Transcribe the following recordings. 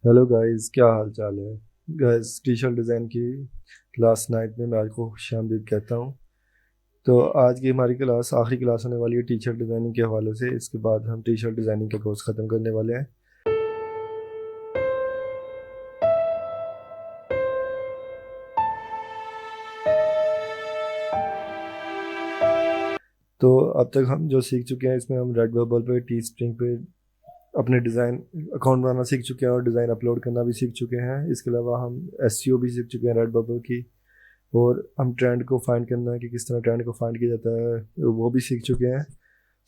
Hello guys, क्या हाल चाल है। गाइस, टी शर्ट डिज़ाइन की क्लास नाइट में मैं आपको खुशामदीद कहता हूँ। तो आज की हमारी क्लास आखिरी क्लास होने वाली है टी शर्ट डिज़ाइनिंग के हवाले से। इसके बाद हम टी शर्ट डिज़ाइनिंग का कोर्स ख़त्म करने वाले हैं। तो अब तक हम जो सीख चुके हैं, इसमें हम रेड बबल पे, टी स्प्रिंग पे अपने डिज़ाइन अकाउंट बनाना सीख चुके हैं और डिज़ाइन अपलोड करना भी सीख चुके हैं। इसके अलावा हम एसईओ भी सीख चुके हैं रेड बबल की। और हम ट्रेंड को फाइंड करना है कि किस तरह ट्रेंड को फाइंड किया जाता है, वो भी सीख चुके हैं।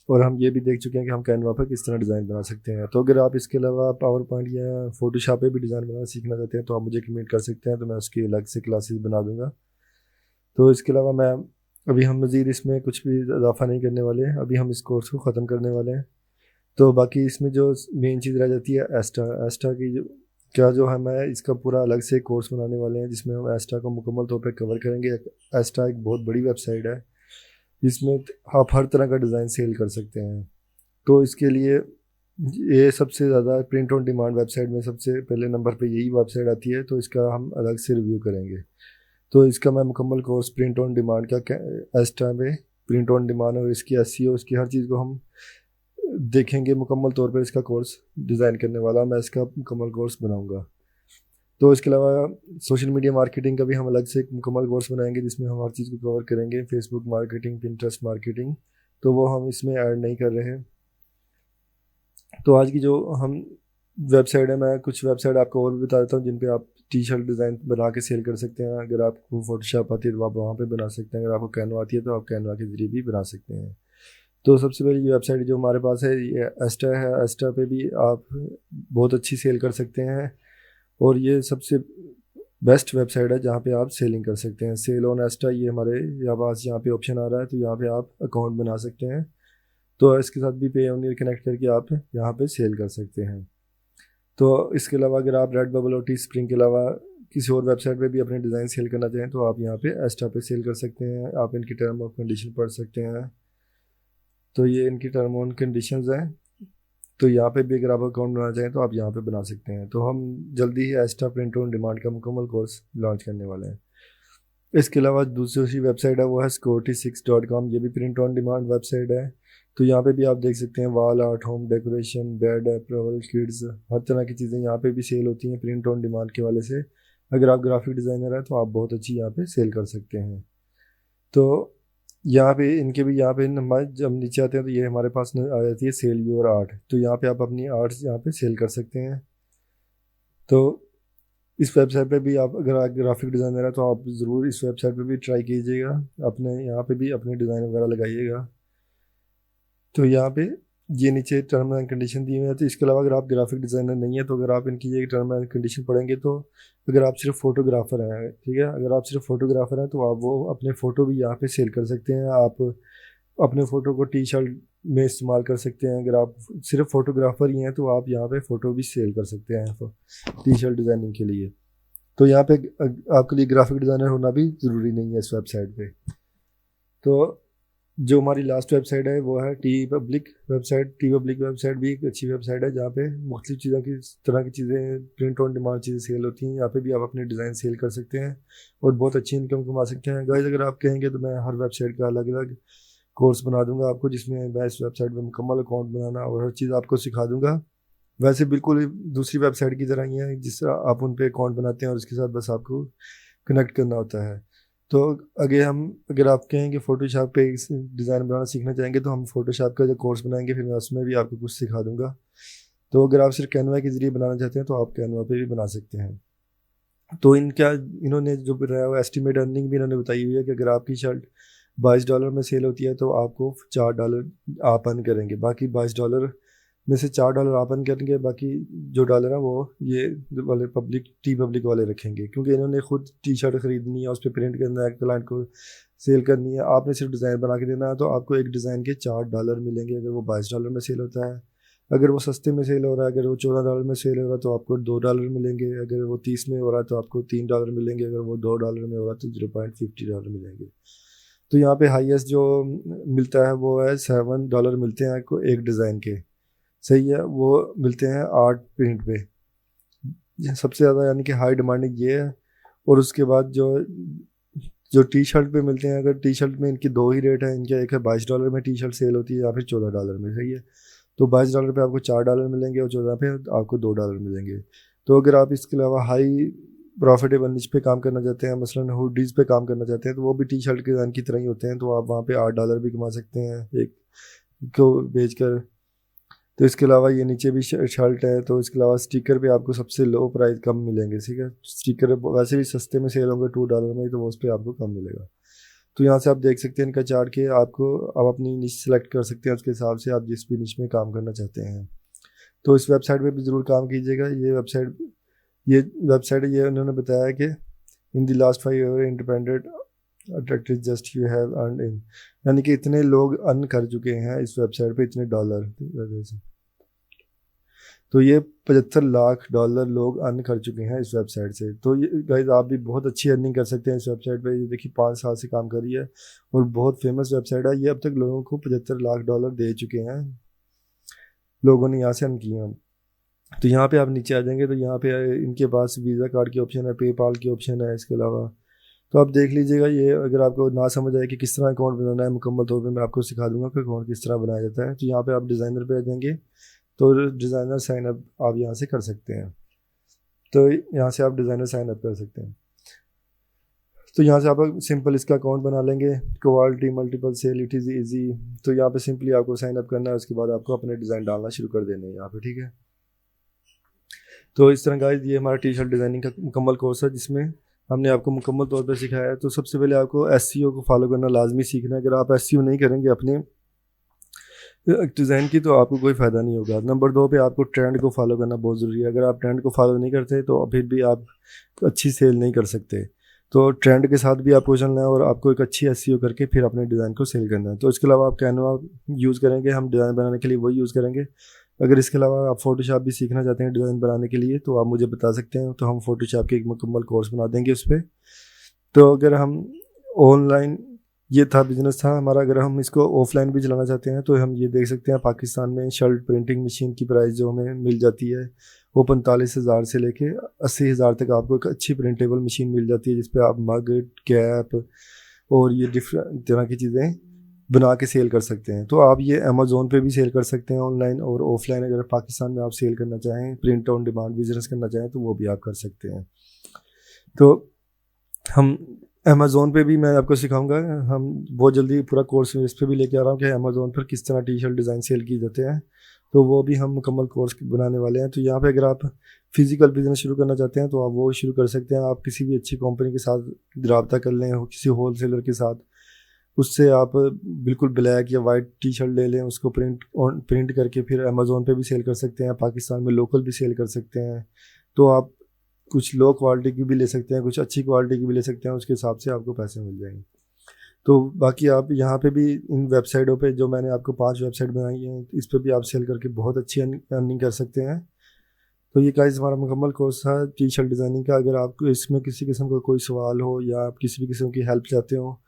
और हम ये भी देख चुके हैं कि हम कैनवा पर किस तरह डिज़ाइन बना सकते हैं। तो अगर आप इसके अलावा पावर पॉइंट या फोटोशॉप पे भी डिज़ाइन बनाना सीखना चाहते हैं तो आप मुझे कमेंट कर सकते हैं, तो मैं उसकी अलग से क्लासेस बना दूंगा। तो इसके अलावा मैं अभी हम मज़ीद इसमें कुछ भी इजाफा नहीं करने वाले हैं। अभी हम इस कोर्स को ख़त्म करने वाले हैं। तो बाकी इसमें जो मेन चीज़ रह जाती है एस्टा एस्टा की जो क्या जो हम है इसका पूरा अलग से कोर्स बनाने वाले हैं, जिसमें हम एस्टा को मुकम्मल तौर पर कवर करेंगे। एस्टा एक बहुत बड़ी वेबसाइट है जिसमें आप हर तरह का डिज़ाइन सेल कर सकते हैं। तो इसके लिए ये सबसे ज़्यादा प्रिंट ऑन डिमांड वेबसाइट में सबसे पहले नंबर पे यही वेबसाइट आती है, तो इसका हम अलग से रिव्यू करेंगे। तो इसका मैं मुकम्मल कोर्स प्रिंट ऑन डिमांड का एस्टा पे प्रिंट ऑन डिमांड और इसकी एसईओ, इसकी हर चीज़ को हम देखेंगे मुकम्मल तौर पर। इसका कोर्स डिज़ाइन करने वाला मैं इसका मुकम्मल कोर्स बनाऊंगा। तो इसके अलावा सोशल मीडिया मार्केटिंग का भी हम अलग से एक मुकम्मल कोर्स बनाएंगे, जिसमें हम हर चीज़ को कवर करेंगे। फेसबुक मार्केटिंग, पिंटरेस्ट मार्केटिंग, तो वो हम इसमें ऐड नहीं कर रहे हैं। तो आज की जो हम वेबसाइट है, मैं कुछ वेबसाइट आपको और भी बता देता हूँ जिन पे आप टी शर्ट डिज़ाइन बना के सेल कर सकते हैं। अगर आपको फोटोशॉप आती है तो आप वहाँ पे बना सकते हैं। अगर आपको कैनवा आती है तो आप कैनवा के ज़रिए भी बना सकते हैं। तो सबसे पहली वेबसाइट जो हमारे पास है ये एस्टा है। एस्टा पे भी आप बहुत अच्छी सेल कर सकते हैं और ये सबसे बेस्ट वेबसाइट है जहाँ पे आप सेलिंग कर सकते हैं। सेल ऑन एस्टा, ये हमारे यहाँ पास यहाँ पे ऑप्शन आ रहा है, तो यहाँ पे आप अकाउंट बना सकते हैं। तो इसके साथ भी पे ओनियर कनेक्ट करके आप यहाँ पे सेल कर सकते हैं। तो इसके अलावा अगर आप रेड बबल और टी स्प्रिंग के अलावा किसी और वेबसाइट पे भी अपने डिज़ाइन सेल करना चाहें तो आप यहाँ पे एस्टा पे सेल कर सकते हैं। आप इनकी टर्म ऑफ कंडीशन पढ़ सकते हैं। तो ये इनकी टर्म ऑन कंडीशंस हैं। तो यहाँ पे भी अगर आप अकाउंट बनाना चाहें तो आप यहाँ पे बना सकते हैं। तो हम जल्दी ही एस्टा प्रिंट ऑन डिमांड का मुकम्मल कोर्स लॉन्च करने वाले हैं। इसके अलावा दूसरी वेबसाइट है वो है Scotty6.com। ये भी प्रिंट ऑन डिमांड वेबसाइट है। तो यहाँ पे भी आप देख सकते हैं wall art, home decoration, bed, अप्रोवल किड्स, हर तरह की चीज़ें यहाँ पे भी सेल होती हैं प्रिंट ऑन डिमांड के वाले से। अगर आप ग्राफिक डिज़ाइनर हैं तो आप बहुत अच्छी यहाँ पे सेल कर सकते हैं। तो यहाँ पे इनके भी यहाँ पे हमारे जब नीचे आते हैं तो ये हमारे पास आ जाती है सेल योर आर्ट। तो यहाँ पे आप अपनी आर्ट्स यहाँ पे सेल कर सकते हैं। तो इस वेबसाइट पे भी आप अगर आप ग्राफिक डिज़ाइनर है तो आप ज़रूर इस वेबसाइट पे भी ट्राई कीजिएगा, अपने यहाँ पे भी अपने डिज़ाइन वगैरह लगाइएगा। तो यहाँ पे ये नीचे टर्म एंड कंडीशन दी हुई है। तो इसके अलावा अगर आप ग्राफिक डिज़ाइनर नहीं है तो अगर आप इनकी ये टर्म एंड कंडीशन पढ़ेंगे तो अगर आप सिर्फ फोटोग्राफर हैं, ठीक है, अगर आप सिर्फ फोटोग्राफर हैं तो आप वो अपने फ़ोटो भी यहाँ पे सेल कर सकते हैं। आप अपने फ़ोटो को टी शर्ट में इस्तेमाल कर सकते हैं। अगर आप सिर्फ फोटोग्राफर ही हैं तो आप यहाँ पे फ़ोटो भी सेल कर सकते हैं टी शर्ट डिज़ाइनिंग के लिए। तो यहाँ पे आपके लिए ग्राफिक डिज़ाइनर होना भी ज़रूरी नहीं है इस वेबसाइट पे। तो जो हमारी लास्ट वेबसाइट है वो है T public website. T public website भी एक अच्छी वेबसाइट है जहाँ पे मुख्तलिफ चीज़ों की तरह की चीज़ें प्रिंट ऑन डिमांड चीज़ें सेल होती हैं। यहाँ पे भी आप अपने डिज़ाइन सेल कर सकते हैं और बहुत अच्छी इनकम कमा सकते हैं। गाइस, अगर आप कहेंगे तो मैं हर वेबसाइट का अलग अलग कोर्स बना दूंगा आपको, जिसमें मैं इस वेबसाइट पर मुकम्मल अकाउंट बनाना और हर चीज़ आपको सिखा दूंगा। वैसे बिल्कुल दूसरी वेबसाइट की तरह ही है, जिस तरह आप उन पे अकाउंट बनाते हैं और उसके साथ बस आपको कनेक्ट करना होता है। तो अगर आप कहें कि फ़ोटोशॉप पे डिज़ाइन बनाना सीखना चाहेंगे तो हम फ़ोटोशॉप का जो कोर्स बनाएंगे फिर मैं उसमें भी आपको कुछ सिखा दूंगा। तो अगर आप सिर्फ कैनवा के ज़रिए बनाना चाहते हैं तो आप कैनवा पे भी बना सकते हैं। तो इन्होंने जो बताया वो एस्टिमेट अर्निंग भी इन्होंने बताई हुई है कि अगर आपकी शर्ट $22 में सेल होती है तो आपको $4 आप अर्न करेंगे। बाकी $22 में से $4 आप अर्न करेंगे, बाकी जो डॉलर है वो ये वाले टी पब्लिक वाले रखेंगे, क्योंकि इन्होंने खुद टी शर्ट ख़रीदनी है, उस पर प्रिंट करना है, क्लाइंट को सेल करनी है। आपने सिर्फ डिज़ाइन बना के देना है तो आपको एक डिज़ाइन के $4 मिलेंगे अगर वो $22 में सेल होता है। अगर वो सस्ते में सेल हो रहा है, अगर वो $14 में सेल हो रहा है तो आपको $2 मिलेंगे। अगर वो 30 में हो रहा है तो आपको $3 मिलेंगे। अगर वो $2 में हो रहा है तो $0.50 मिलेंगे। तो यहाँ पे हाईएस्ट जो मिलता है वो है $7 मिलते हैं आपको एक डिज़ाइन के। सही है, वो मिलते हैं आर्ट प्रिंट पे। सबसे ज़्यादा यानी कि हाई डिमांडिंग ये है। और उसके बाद जो जो टी शर्ट पे मिलते हैं, अगर टी शर्ट में इनकी दो ही रेट है, इनके एक है $22 में टी शर्ट सेल होती है या फिर $14 में, सही है। तो $22 पे आपको $4 मिलेंगे और 14 पे आपको $2 मिलेंगे। तो अगर आप इसके अलावा हाई प्रॉफिटेबल निच पे काम करना चाहते हैं, मसलन हुडीज़ पे काम करना चाहते हैं, तो वो भी टी शर्ट के डिज़ाइन की तरह ही होते हैं, तो आप वहाँ पे $8 भी कमा सकते हैं एक को बेचकर। तो इसके अलावा ये नीचे भी शर्ट है, तो इसके अलावा स्टिकर पे आपको सबसे लो प्राइस कम मिलेंगे, ठीक है। स्टिकर वैसे भी सस्ते में सेल होंगे $2 में, तो वो उस पर आपको कम मिलेगा। तो यहाँ से आप देख सकते हैं इनका चार्ट के आपको आप अपनी निश सेलेक्ट कर सकते हैं, उसके हिसाब से आप जिस भी निश में काम करना चाहते हैं। तो इस वेबसाइट पे भी ज़रूर काम कीजिएगा। ये उन्होंने बताया कि in the last 5 year independent attracted just you have earn in, यानी कि इतने लोग अर्न कर चुके हैं इस वेबसाइट पे, इतने डॉलर वजह से। तो ये $75 लाख लोग अर्न कर चुके हैं इस वेबसाइट से। तो ये गाइस आप भी बहुत अच्छी अर्निंग कर सकते हैं इस वेबसाइट पे। ये देखिए 5 साल से काम कर रही है और बहुत फेमस वेबसाइट है। ये अब तक लोगों को $75 लाख दे चुके हैं, लोगों ने यहाँ से अर्न किए हैं। तो यहाँ पे आप नीचे आ जाएंगे तो यहाँ पे इनके पास वीज़ा कार्ड की ऑप्शन है, पेपाल की ऑप्शन है। इसके अलावा तो आप देख लीजिएगा। ये अगर आपको ना समझ आए कि किस तरह अकाउंट बनाना है, मुकम्मल तौर पे मैं आपको सिखा दूंगा कि अकाउंट किस तरह बनाया जाता है। तो यहाँ पे आप डिज़ाइनर पे आ जाएंगे, तो डिज़ाइनर साइन अप आप यहाँ से कर सकते हैं। तो यहाँ से आप डिज़ाइनर साइन अप कर सकते हैं। तो यहाँ से आप सिंपल इसका अकाउंट बना लेंगे। Quality multiple sell it is easy. तो यहाँ पे सिंपली आपको साइन अप करना है, उसके बाद आपको अपने डिज़ाइन डालना शुरू कर देने हैं यहाँ पे, ठीक है। तो इस तरह गाइस ये हमारा टी शर्ट डिज़ाइनिंग का मुकम्मल कोर्स है, जिसमें हमने आपको मुकम्मल तौर पर सिखाया है। तो सबसे पहले आपको एसईओ को फॉलो करना लाजमी सीखना है। अगर आप एसईओ नहीं करेंगे अपने डिज़ाइन की, तो आपको कोई फ़ायदा नहीं होगा। नंबर 2 पे आपको ट्रेंड को फॉलो करना बहुत ज़रूरी है। अगर आप ट्रेंड को फॉलो नहीं करते तो फिर भी आप अच्छी सेल नहीं कर सकते। तो ट्रेंड के साथ भी आपको चलना है और आपको एक अच्छी एसईओ करके फिर अपने डिज़ाइन को सेल करना है। तो इसके अलावा आप कैनवा यूज़ करेंगे, हम डिज़ाइन बनाने के लिए वही यूज़ करेंगे। अगर इसके अलावा आप फोटोशॉप भी सीखना चाहते हैं डिज़ाइन बनाने के लिए, तो आप मुझे बता सकते हैं, तो हम फोटोशॉप के एक मुकम्मल कोर्स बना देंगे उस पर। तो अगर हम ऑनलाइन, ये था बिज़नेस था हमारा। अगर हम इसको ऑफलाइन भी चलाना चाहते हैं, तो हम ये देख सकते हैं पाकिस्तान में शर्ट प्रिंटिंग मशीन की प्राइस जो हमें मिल जाती है वो 45,000 से लेके 80,000 तक आपको एक अच्छी प्रिंटेबल मशीन मिल जाती है, जिस पे आप मग, कैप और ये डिफरेंट तरह की चीज़ें बना के सेल कर सकते हैं। तो आप ये अमेज़ोन पे भी सेल कर सकते हैं ऑनलाइन और ऑफलाइन। अगर पाकिस्तान में आप सेल करना चाहें, प्रिंट ऑन डिमांड बिजनेस करना चाहें, तो वो भी आप कर सकते हैं। तो हम अमेज़ोन पे भी मैं आपको सिखाऊंगा। हम बहुत जल्दी पूरा कोर्स इस पर भी लेके आ रहा हूँ कि अमेज़ोन पर किस तरह टी शर्ट डिज़ाइन सेल किए जाते हैं। तो वो भी हम मुकम्मल कोर्स बनाने वाले हैं। तो यहाँ पे अगर आप फिज़िकल बिजनेस शुरू करना चाहते हैं, तो आप वो शुरू कर सकते हैं। आप किसी भी अच्छी कंपनी के साथ रब्ता कर लें, किसी होल सेलर के साथ, उससे आप बिल्कुल ब्लैक या वाइट टी शर्ट ले लें, उसको प्रिंट करके फिर अमेज़ोन पे भी सेल कर सकते हैं, पाकिस्तान में लोकल भी सेल कर सकते हैं। तो आप कुछ लो क्वालिटी की भी ले सकते हैं, कुछ अच्छी क्वालिटी की भी ले सकते हैं, उसके हिसाब से आपको पैसे मिल जाएंगे। तो बाकी आप यहाँ पे भी इन वेबसाइटों पे, जो मैंने आपको 5 वेबसाइट बनाई हैं, इस पे भी आप सेल करके बहुत अच्छी अर्निंग कर सकते हैं। तो ये गाइस हमारा मुकम्मल कोर्स है टी शर्ट डिज़ाइनिंग का। अगर आपको इसमें किसी किस्म का कोई सवाल हो या आप किसी भी किस्म की हेल्प चाहते हो,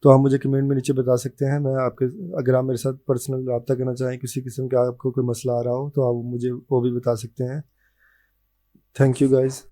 तो आप मुझे कमेंट में नीचे बता सकते हैं। मैं आपके, अगर आप मेरे साथ पर्सनल रब्ता करना चाहें, किसी किस्म का आपको कोई मसला आ रहा हो, तो आप मुझे वो भी बता सकते हैं। Thank you guys.